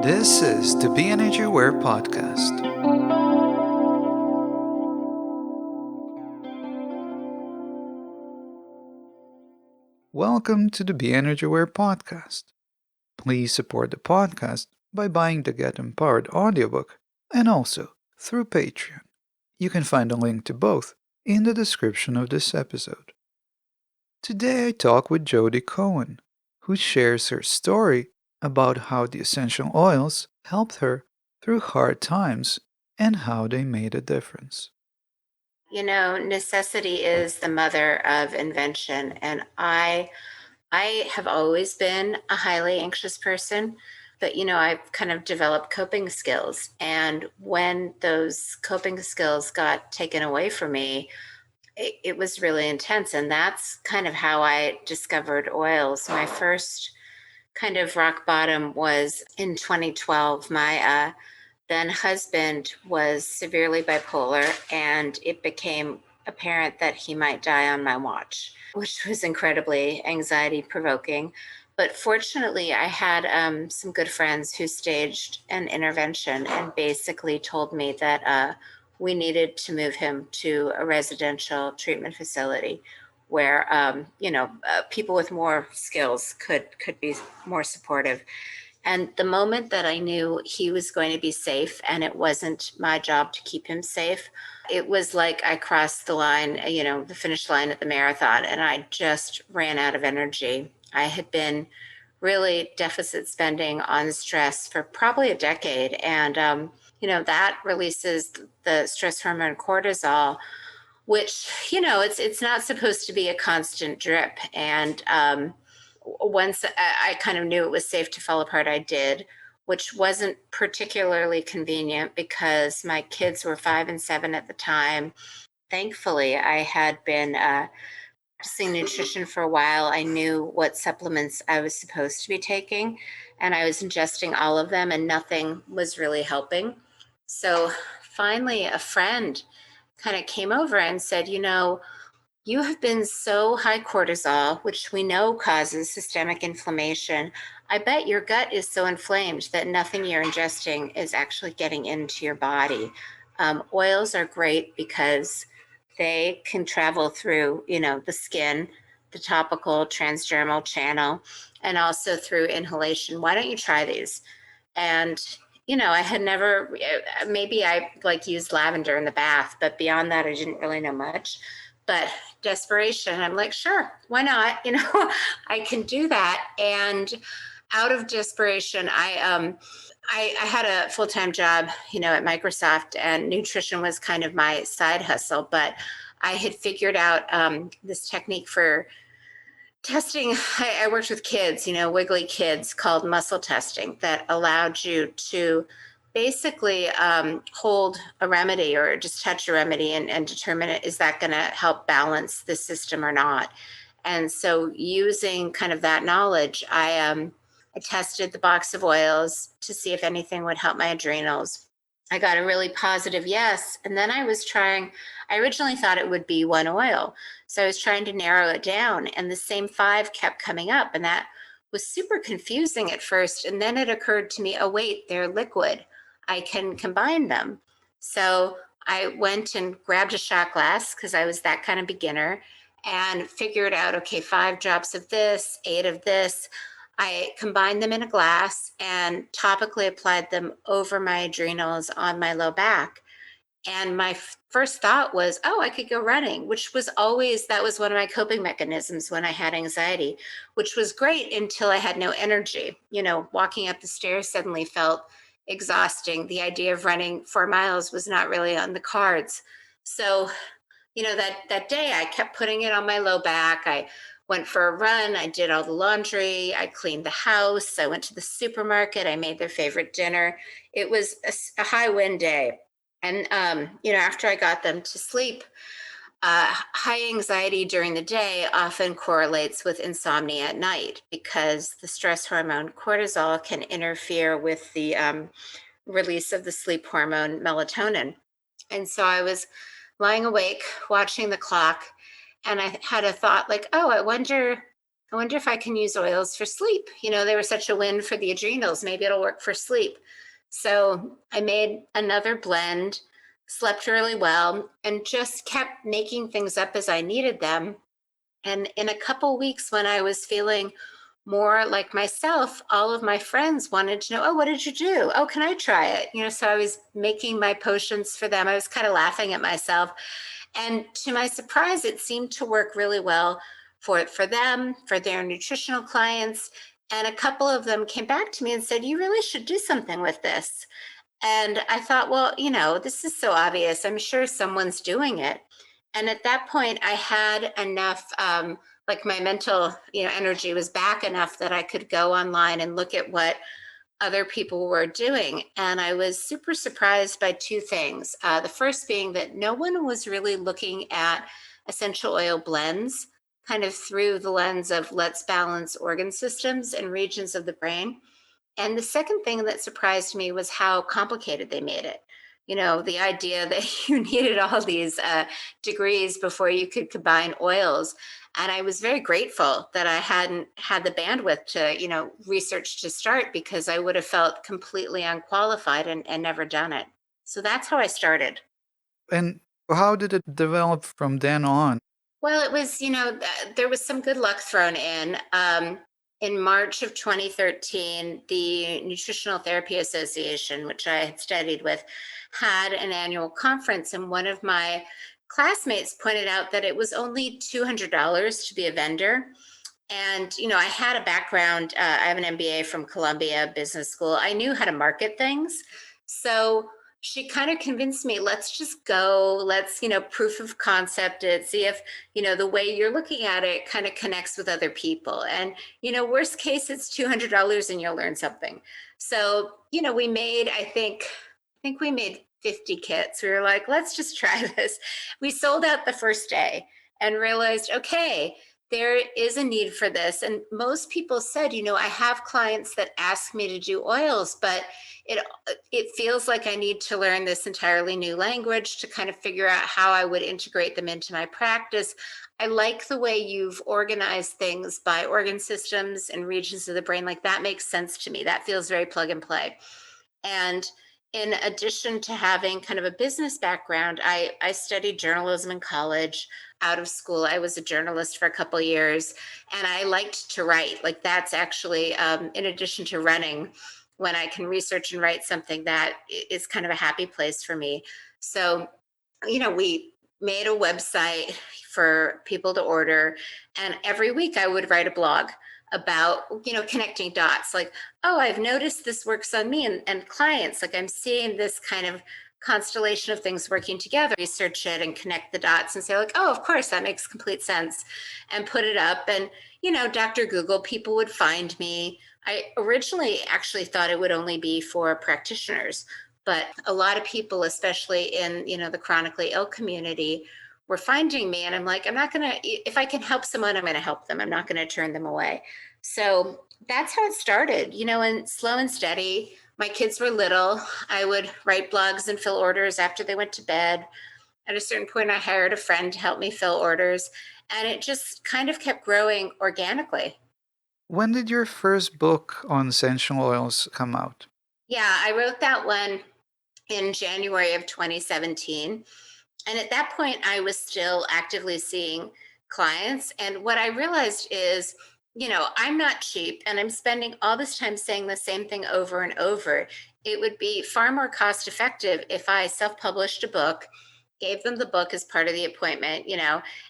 This is the BEnergyAware Podcast. Welcome to the BEnergyAware Podcast. Please support the podcast by buying the Get Empowered audiobook and also through Patreon. You can find a link to both in the description of this episode. Today I talk with Jodi Cohen, who shares her story about how the essential oils helped her through hard times and how they made a difference. Necessity is the mother of invention. And I have always been a highly anxious person, but I've kind of developed coping skills. And when those coping skills got taken away from me, it was really intense. And that's kind of how I discovered oils. My first kind of rock bottom was in 2012. My then husband was severely bipolar, and it became apparent that he might die on my watch, which was incredibly anxiety provoking. But fortunately, I had some good friends who staged an intervention and basically told me that we needed to move him to a residential treatment facility where people with more skills could be more supportive. And the moment that I knew he was going to be safe and it wasn't my job to keep him safe, it was like I crossed the line, the finish line at the marathon, and I just ran out of energy. I had been really deficit spending on stress for probably a decade. And, that releases the stress hormone cortisol, which, it's not supposed to be a constant drip. And, once I kind of knew it was safe to fall apart, I did, which wasn't particularly convenient because my kids were 5 and 7 at the time. Thankfully, I had been practicing nutrition for a while. I knew what supplements I was supposed to be taking, and I was ingesting all of them, and nothing was really helping. So finally, a friend kind of came over and said, you have been so high cortisol, which we know causes systemic inflammation. I bet your gut is so inflamed that nothing you're ingesting is actually getting into your body. Oils are great because they can travel through, the skin, the topical transdermal channel, and also through inhalation. Why don't you try these? And I had never, maybe I like used lavender in the bath, but beyond that, I didn't really know much. But desperation, I'm like, sure, why not? I can do that. And out of desperation, I had a full-time job, at Microsoft, and nutrition was kind of my side hustle. But I had figured out this technique for testing. I worked with kids, wiggly kids, called muscle testing, that allowed you to basically hold a remedy or just touch a remedy and determine is that going to help balance the system or not. And so using kind of that knowledge, I tested the box of oils to see if anything would help my adrenals. I got a really positive yes. And then I originally thought it would be one oil. So I was trying to narrow it down, and the same 5 kept coming up. And that was super confusing at first. And then it occurred to me, oh, wait, they're liquid. I can combine them. So I went and grabbed a shot glass because I was that kind of beginner and figured out, okay, 5 drops of this, 8 of this. I combined them in a glass and topically applied them over my adrenals on my low back. And my first thought was, oh, I could go running, that was one of my coping mechanisms when I had anxiety, which was great until I had no energy. Walking up the stairs suddenly felt exhausting. The idea of running 4 miles was not really on the cards. So, that day I kept putting it on my low back. I went for a run. I did all the laundry. I cleaned the house. I went to the supermarket. I made their favorite dinner. It was a high wind day. And, after I got them to sleep, high anxiety during the day often correlates with insomnia at night because the stress hormone cortisol can interfere with the release of the sleep hormone melatonin. And so I was lying awake watching the clock, and I had a thought like, oh, I wonder I wonder if I can use oils for sleep. They were such a win for the adrenals. Maybe it'll work for sleep. So I made another blend, slept really well, and just kept making things up as I needed them. And in a couple weeks, when I was feeling more like myself, all of my friends wanted to know, oh, what did you do? Oh, can I try it? So I was making my potions for them. I was kind of laughing at myself. And to my surprise, it seemed to work really well for them, for their nutritional clients. And a couple of them came back to me and said, you really should do something with this. And I thought, well, this is so obvious. I'm sure someone's doing it. And at that point, I had enough, like my mental, energy was back enough that I could go online and look at what other people were doing. And I was super surprised by two things. The first being that no one was really looking at essential oil blends kind of through the lens of let's balance organ systems and regions of the brain. And the second thing that surprised me was how complicated they made it. The idea that you needed all these degrees before you could combine oils. And I was very grateful that I hadn't had the bandwidth to, research to start, because I would have felt completely unqualified and never done it. So that's how I started. And how did it develop from then on? Well, it was, there was some good luck thrown in. In March of 2013, the Nutritional Therapy Association, which I had studied with, had an annual conference. And one of my classmates pointed out that it was only $200 to be a vendor. And, I had a background, I have an MBA from Columbia Business School. I knew how to market things. So she kind of convinced me, let's just go, let's, proof of concept it, see if, the way you're looking at it kind of connects with other people. And, worst case, it's $200 and you'll learn something. So, we made, I think we made 50 kits. We were like, let's just try this. We sold out the first day and realized, okay, there is a need for this. And most people said, I have clients that ask me to do oils, but it feels like I need to learn this entirely new language to kind of figure out how I would integrate them into my practice. I like the way you've organized things by organ systems and regions of the brain. Like, that makes sense to me. That feels very plug and play. And in addition to having kind of a business background, I studied journalism in college. Out of school, I was a journalist for a couple of years, and I liked to write. Like, that's actually, in addition to running, when I can research and write something, that is kind of a happy place for me. So, we made a website for people to order, and every week I would write a blog about, connecting dots. Like, oh, I've noticed this works on me and clients. Like, I'm seeing this kind of constellation of things working together. Research it and connect the dots and say, like, oh, of course, that makes complete sense, and put it up. And, Dr. Google, people would find me. I originally actually thought it would only be for practitioners, but a lot of people, especially in, the chronically ill community, were finding me. And I'm like, I'm not going to, if I can help someone, I'm going to help them. I'm not going to turn them away. So that's how it started, and slow and steady. My kids were little. I would write blogs and fill orders after they went to bed. At a certain point, I hired a friend to help me fill orders, and it just kind of kept growing organically. When did your first book on essential oils come out? Yeah, I wrote that one in January of 2017. And at that point, I was still actively seeing clients. And what I realized is, I'm not cheap and I'm spending all this time saying the same thing over and over. It would be far more cost effective if I self published a book, gave them the book as part of the appointment,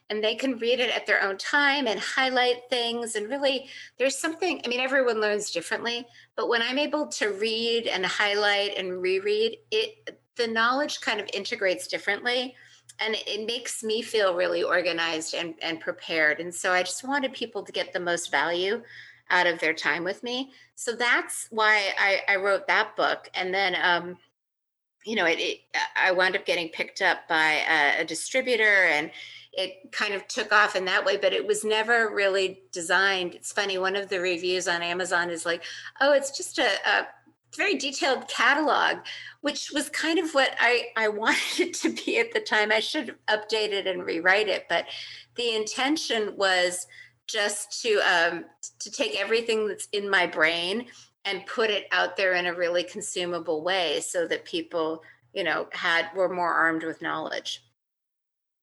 and they can read it at their own time and highlight things. And really, there's something, I mean, everyone learns differently, but when I'm able to read and highlight and reread it, the knowledge kind of integrates differently, and it makes me feel really organized and prepared. And so I just wanted people to get the most value out of their time with me. So that's why I wrote that book. And then, I wound up getting picked up by a distributor, and it kind of took off in that way, but it was never really designed. It's funny, one of the reviews on Amazon is like, oh, it's just a very detailed catalog, which was kind of what I wanted it to be at the time. I should update it and rewrite it, but the intention was just to take everything that's in my brain and put it out there in a really consumable way so that people, were more armed with knowledge.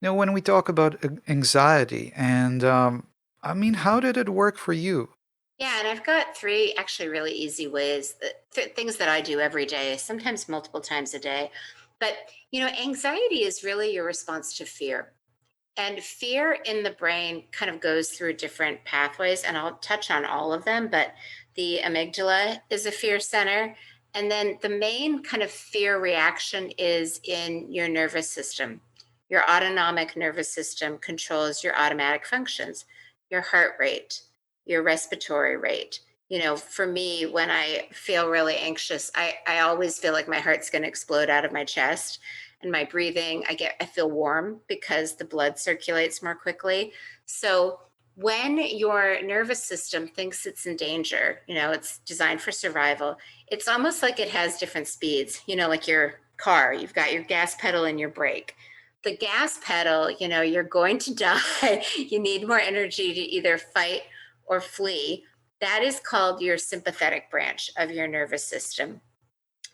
Now, when we talk about anxiety, and I mean, how did it work for you? Yeah, and I've got three actually really easy ways things that I do every day, sometimes multiple times a day. But, anxiety is really your response to fear. And fear in the brain kind of goes through different pathways, and I'll touch on all of them. But the amygdala is a fear center. And then the main kind of fear reaction is in your nervous system. Your autonomic nervous system controls your automatic functions, your heart rate, your respiratory rate. For me, when I feel really anxious, I always feel like my heart's going to explode out of my chest, and my breathing, I feel warm because the blood circulates more quickly. So when your nervous system thinks it's in danger, it's designed for survival. It's almost like it has different speeds, like your car, you've got your gas pedal and your brake. The gas pedal, you're going to die. You need more energy to either fight or flee. That is called your sympathetic branch of your nervous system.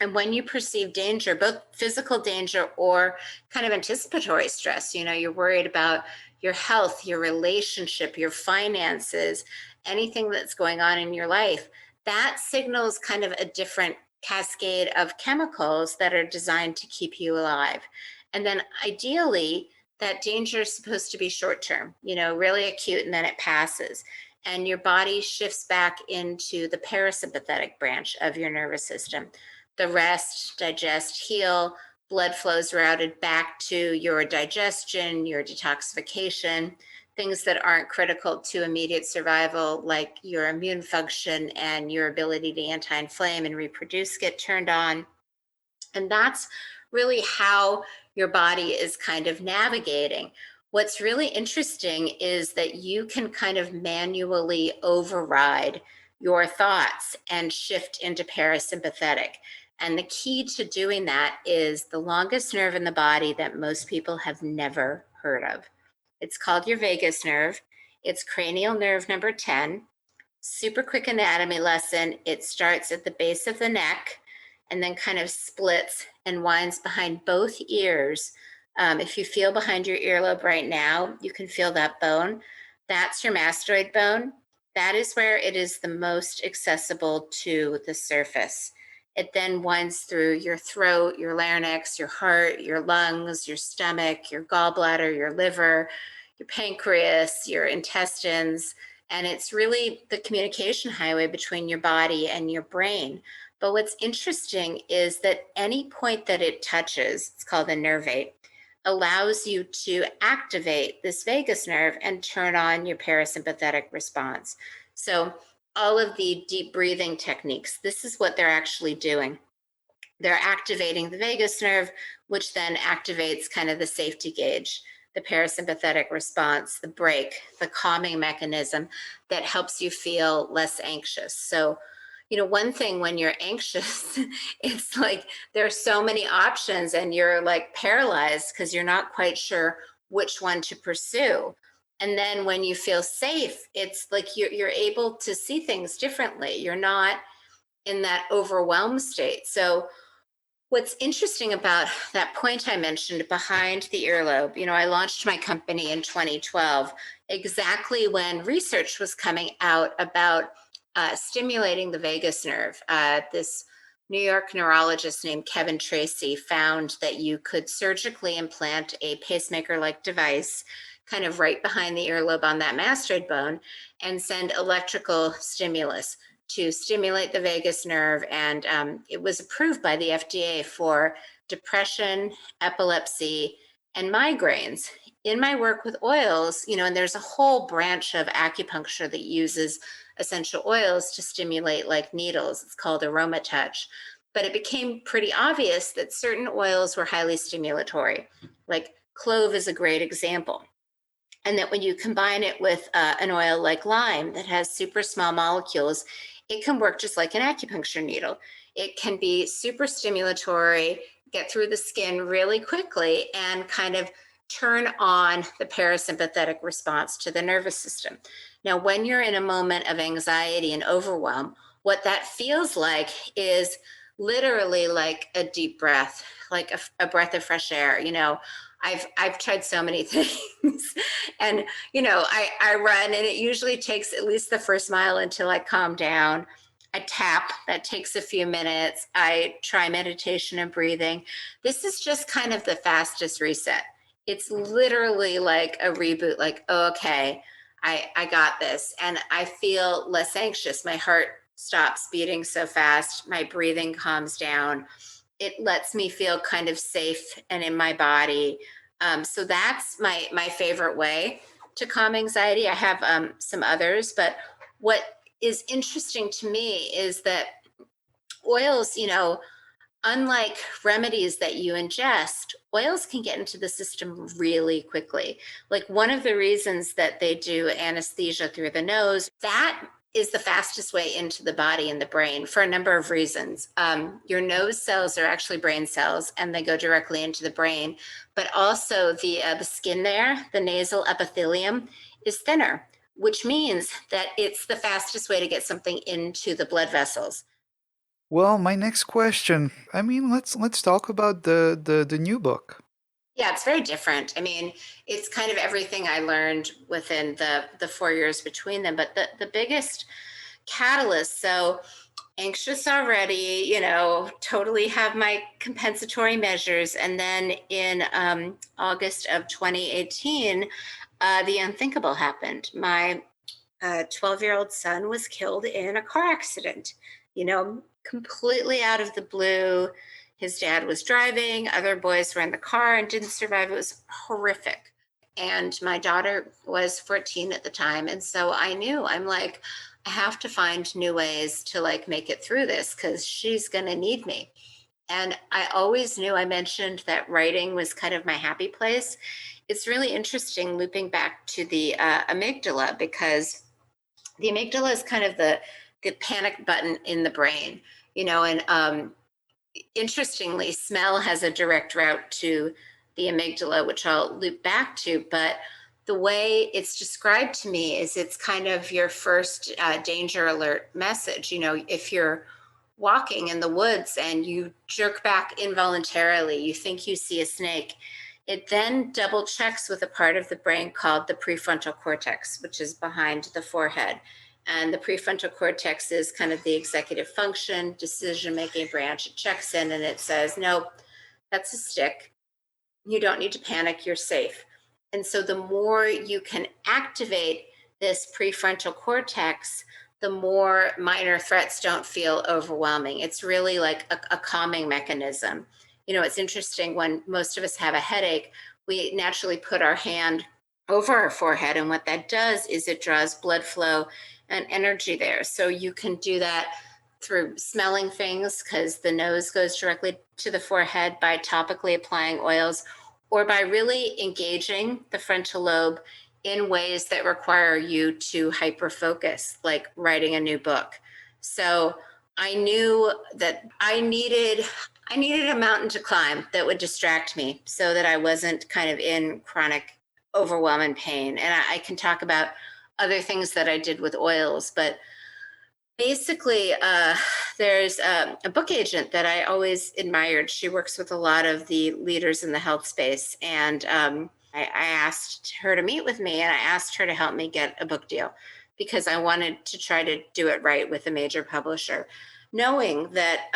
And when you perceive danger, both physical danger or kind of anticipatory stress, you're worried about your health, your relationship, your finances, anything that's going on in your life, that signals kind of a different cascade of chemicals that are designed to keep you alive. And then ideally, that danger is supposed to be short term, really acute, and then it passes. And your body shifts back into the parasympathetic branch of your nervous system. The rest, digest, heal, blood flows routed back to your digestion, your detoxification, things that aren't critical to immediate survival, like your immune function and your ability to anti-inflame and reproduce, get turned on. And that's really how your body is kind of navigating. What's really interesting is that you can kind of manually override your thoughts and shift into parasympathetic. And the key to doing that is the longest nerve in the body that most people have never heard of. It's called your vagus nerve. It's cranial nerve number 10. Super quick anatomy lesson. It starts at the base of the neck and then kind of splits and winds behind both ears. If you feel behind your earlobe right now, you can feel that bone. That's your mastoid bone. That is where it is the most accessible to the surface. It then winds through your throat, your larynx, your heart, your lungs, your stomach, your gallbladder, your liver, your pancreas, your intestines, and it's really the communication highway between your body and your brain. But what's interesting is that any point that it touches, it's called a nervate, allows you to activate this vagus nerve and turn on your parasympathetic response. So all of the deep breathing techniques, this is what they're actually doing. They're activating the vagus nerve, which then activates kind of the safety gauge, the parasympathetic response, the brake, the calming mechanism that helps you feel less anxious. So, one thing when you're anxious, it's like there are so many options and you're like paralyzed because you're not quite sure which one to pursue. And then when you feel safe, it's like you're able to see things differently. You're not in that overwhelmed state. So what's interesting about that point I mentioned behind the earlobe, I launched my company in 2012, exactly when research was coming out about stimulating the vagus nerve. This New York neurologist named Kevin Tracy found that you could surgically implant a pacemaker like device kind of right behind the earlobe on that mastoid bone and send electrical stimulus to stimulate the vagus nerve. And it was approved by the FDA for depression, epilepsy, and migraines. In my work with oils, and there's a whole branch of acupuncture that uses essential oils to stimulate like needles. It's called aroma touch. But it became pretty obvious that certain oils were highly stimulatory. Like clove is a great example. And that when you combine it with an oil like lime that has super small molecules, it can work just like an acupuncture needle. It can be super stimulatory, get through the skin really quickly, and kind of turn on the parasympathetic response to the nervous system. Now, when you're in a moment of anxiety and overwhelm, what that feels like is literally like a deep breath, like a breath of fresh air. I've tried so many things, and I run, and it usually takes at least the first mile until I calm down. I tap, that takes a few minutes. I try meditation and breathing. This is just kind of the fastest reset. It's literally like a reboot, like, oh, okay, I got this. And I feel less anxious. My heart stops beating so fast. My breathing calms down. It lets me feel kind of safe and in my body. So that's my favorite way to calm anxiety. I have some others, but what is interesting to me is that oils, unlike remedies that you ingest, oils can get into the system really quickly. Like, one of the reasons that they do anesthesia through the nose, that is the fastest way into the body and the brain for a number of reasons. Your nose cells are actually brain cells, and they go directly into the brain. But also the skin there, the nasal epithelium, is thinner, which means that it's the fastest way to get something into the blood vessels. Well, my next question. I mean, let's talk about the new book. Yeah, it's very different. I mean, it's kind of everything I learned within the 4 years between them. But the biggest catalyst, so anxious already, totally have my compensatory measures. And then in August of 2018, the unthinkable happened. My 12-year-old son was killed in a car accident, completely out of the blue. His dad was driving, other boys were in the car and didn't survive. It was horrific. And my daughter was 14 at the time. And so I knew, I'm like, I have to find new ways to like make it through this because she's going to need me. And I always knew, I mentioned that writing was kind of my happy place. It's really interesting looping back to the amygdala, because the amygdala is kind of the panic button in the brain, and interestingly, smell has a direct route to the amygdala, which I'll loop back to. But the way it's described to me is it's kind of your first danger alert message. If you're walking in the woods and you jerk back involuntarily, you think you see a snake, it then double checks with a part of the brain called the prefrontal cortex, which is behind the forehead. And the prefrontal cortex is kind of the executive function, decision-making branch. It checks in and it says, nope, that's a stick. You don't need to panic, you're safe. And so the more you can activate this prefrontal cortex, the more minor threats don't feel overwhelming. It's really like a calming mechanism. It's interesting, when most of us have a headache, we naturally put our hand over our forehead. And what that does is it draws blood flow and energy there. So you can do that through smelling things, because the nose goes directly to the forehead, by topically applying oils, or by really engaging the frontal lobe in ways that require you to hyper focus, like writing a new book. So I knew that I needed a mountain to climb that would distract me so that I wasn't kind of in chronic overwhelm and pain. And I can talk about other things that I did with oils, but basically, there's a book agent that I always admired. She works with a lot of the leaders in the health space. And I asked her to meet with me, and I asked her to help me get a book deal, because I wanted to try to do it right with a major publisher, knowing that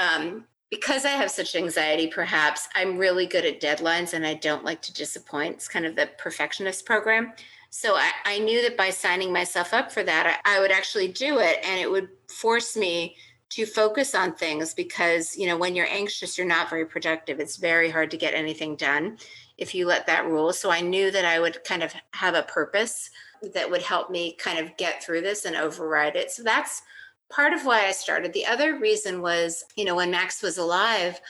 because I have such anxiety, perhaps I'm really good at deadlines and I don't like to disappoint. It's kind of the perfectionist program. So I knew that by signing myself up for that, I would actually do it, and it would force me to focus on things, because, when you're anxious, you're not very productive. It's very hard to get anything done if you let that rule. So I knew that I would kind of have a purpose that would help me kind of get through this and override it. So that's part of why I started. The other reason was, when Max was alive,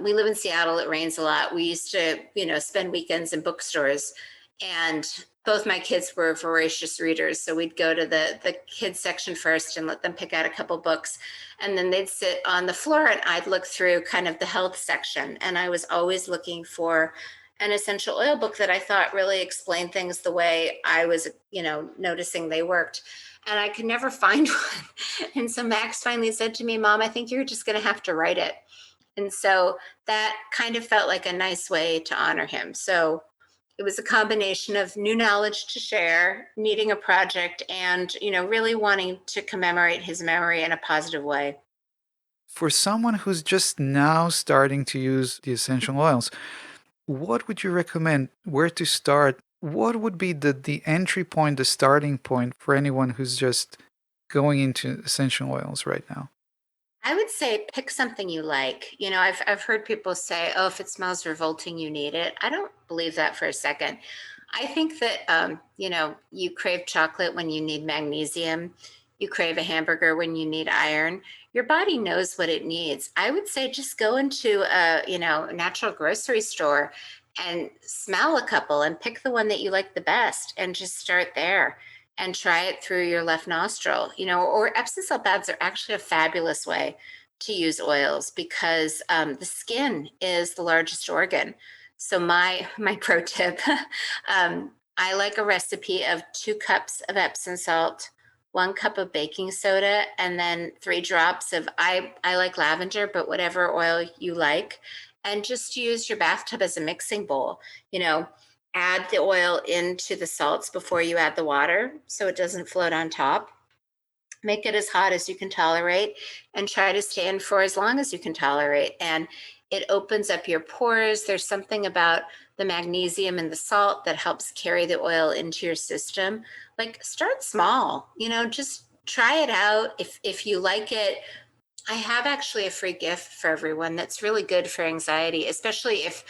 we live in Seattle, it rains a lot. We used to, spend weekends in bookstores, and both my kids were voracious readers. So we'd go to the kids section first and let them pick out a couple books. And then they'd sit on the floor and I'd look through kind of the health section. And I was always looking for an essential oil book that I thought really explained things the way I was, noticing they worked. And I could never find one. And so Max finally said to me, Mom, I think you're just going to have to write it. And so that kind of felt like a nice way to honor him. So it was a combination of new knowledge to share, needing a project, and, really wanting to commemorate his memory in a positive way. For someone who's just now starting to use the essential oils, what would you recommend? Where to start? What would be the entry point, the starting point for anyone who's just going into essential oils right now? I would say pick something you like. I've heard people say, "Oh, if it smells revolting, you need it." I don't believe that for a second. I think that you crave chocolate when you need magnesium. You crave a hamburger when you need iron. Your body knows what it needs. I would say just go into a natural grocery store and smell a couple and pick the one that you like the best and just start there and try it through your left nostril. Or Epsom salt baths are actually a fabulous way to use oils because the skin is the largest organ. So my pro tip, I like a recipe of 2 cups of Epsom salt, 1 cup of baking soda, and then 3 drops of I like lavender, but whatever oil you like, and just use your bathtub as a mixing bowl. You know, Add the oil into the salts before you add the water so it doesn't float on top. Make it as hot as you can tolerate and try to stay in for as long as you can tolerate. And it opens up your pores. There's something about the magnesium and the salt that helps carry the oil into your system. Like start small, just try it out. If you like it, I have actually a free gift for everyone that's really good for anxiety, especially if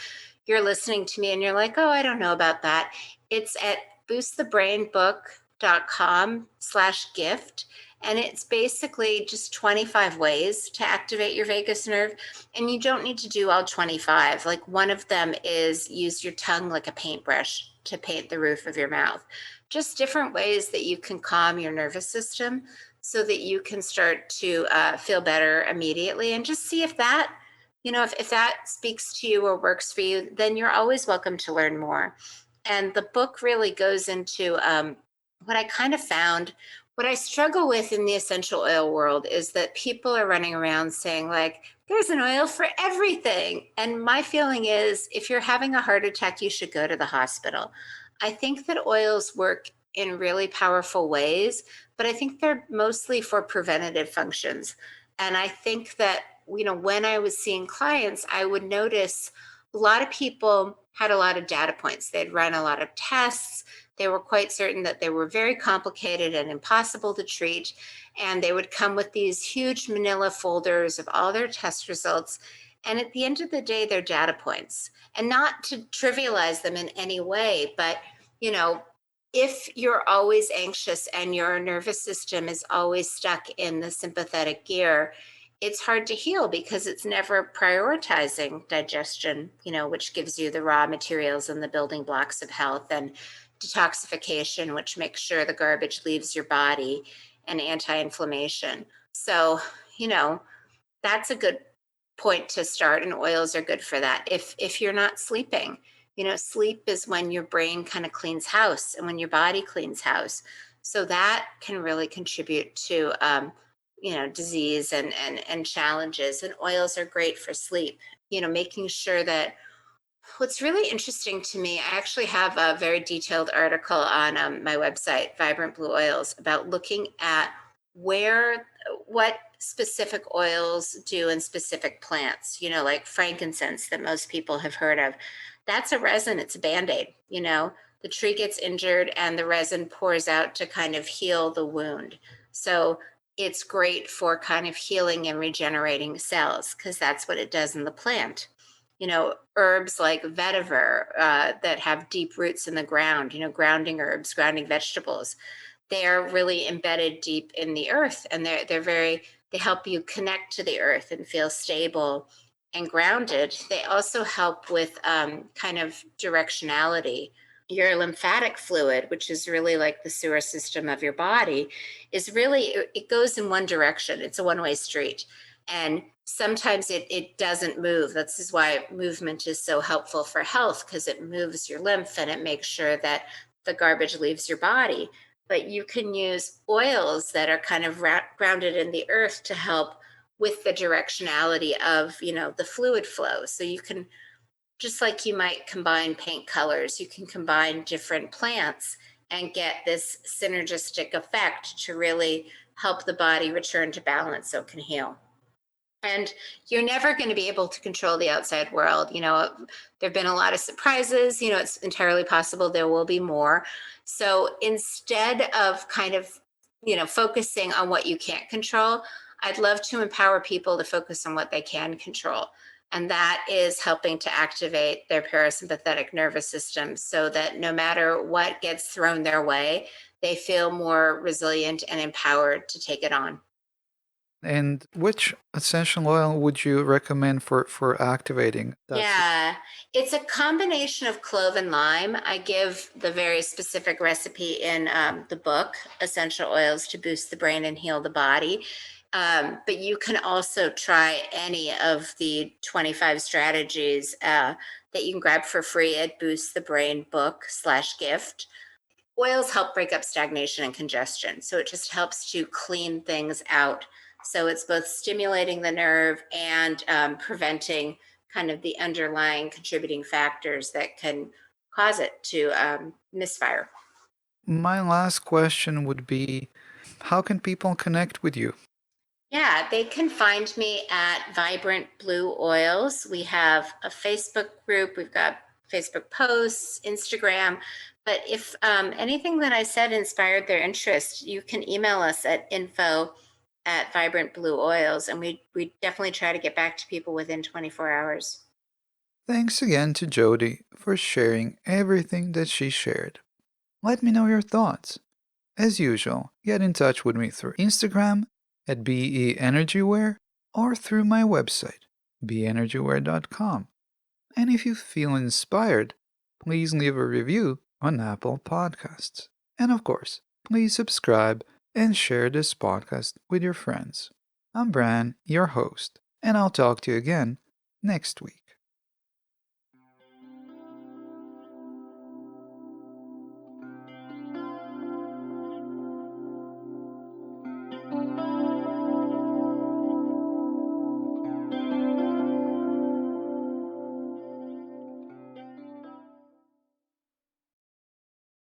you're listening to me and you're like, oh, I don't know about that. It's at boostthebrainbook.com/gift. And it's basically just 25 ways to activate your vagus nerve. And you don't need to do all 25. Like one of them is use your tongue like a paintbrush to paint the roof of your mouth. Just different ways that you can calm your nervous system so that you can start to feel better immediately and just see if that if that speaks to you or works for you, then you're always welcome to learn more. And the book really goes into what I kind of found. What I struggle with in the essential oil world is that people are running around saying like there's an oil for everything, and my feeling is if you're having a heart attack you should go to the hospital. I think that oils work in really powerful ways, but I think they're mostly for preventative functions. And I think that, when I was seeing clients, I would notice a lot of people had a lot of data points. They'd run a lot of tests. They were quite certain that they were very complicated and impossible to treat. And they would come with these huge manila folders of all their test results. And at the end of the day, they're data points. And not to trivialize them in any way, but, you know, if you're always anxious and your nervous system is always stuck in the sympathetic gear, it's hard to heal because it's never prioritizing digestion, which gives you the raw materials and the building blocks of health, and detoxification, which makes sure the garbage leaves your body, and anti-inflammation. So, you know, that's a good point to start, and oils are good for that. If you're not sleeping, sleep is when your brain kind of cleans house and when your body cleans house. So that can really contribute to disease and challenges. And oils are great for sleep. Making sure that what's really interesting to me, I actually have a very detailed article on my website, Vibrant Blue Oils, about looking at what specific oils do in specific plants, like frankincense that most people have heard of. That's a resin, it's a band-aid. The tree gets injured and the resin pours out to kind of heal the wound. So it's great for kind of healing and regenerating cells because that's what it does in the plant. Herbs like vetiver that have deep roots in the ground, grounding herbs, grounding vegetables, they are really embedded deep in the earth, and they help you connect to the earth and feel stable and grounded. They also help with kind of directionality. Your lymphatic fluid, which is really like the sewer system of your body, it goes in one direction. It's a one-way street. And sometimes it doesn't move. That's why movement is so helpful for health, because it moves your lymph and it makes sure that the garbage leaves your body. But you can use oils that are kind of grounded in the earth to help with the directionality of, the fluid flow. So you can, just like you might combine paint colors, you can combine different plants and get this synergistic effect to really help the body return to balance so it can heal. And you're never going to be able to control the outside world. There have been a lot of surprises. It's entirely possible there will be more. So instead of kind of, focusing on what you can't control, I'd love to empower people to focus on what they can control. And that is helping to activate their parasympathetic nervous system so that no matter what gets thrown their way, they feel more resilient and empowered to take it on. And which essential oil would you recommend for activating that system? Yeah, it's a combination of clove and lime. I give the very specific recipe in the book, Essential Oils to Boost the Brain and Heal the Body. But you can also try any of the 25 strategies that you can grab for free at Boost the Brain book/gift. Oils help break up stagnation and congestion. So it just helps to clean things out. So it's both stimulating the nerve and preventing kind of the underlying contributing factors that can cause it to misfire. My last question would be, how can people connect with you? Yeah, they can find me at Vibrant Blue Oils. We have a Facebook group, we've got Facebook posts, Instagram. But if anything that I said inspired their interest, you can email us at info Vibrant Blue Oils, and we definitely try to get back to people within 24 hours. Thanks again to Jodi for sharing everything that she shared. Let me know your thoughts. As usual, get in touch with me through Instagram at BEnergyAware or through my website, BEnergyAware.com. And if you feel inspired, please leave a review on Apple Podcasts. And of course, please subscribe and share this podcast with your friends. I'm Bran, your host, and I'll talk to you again next week.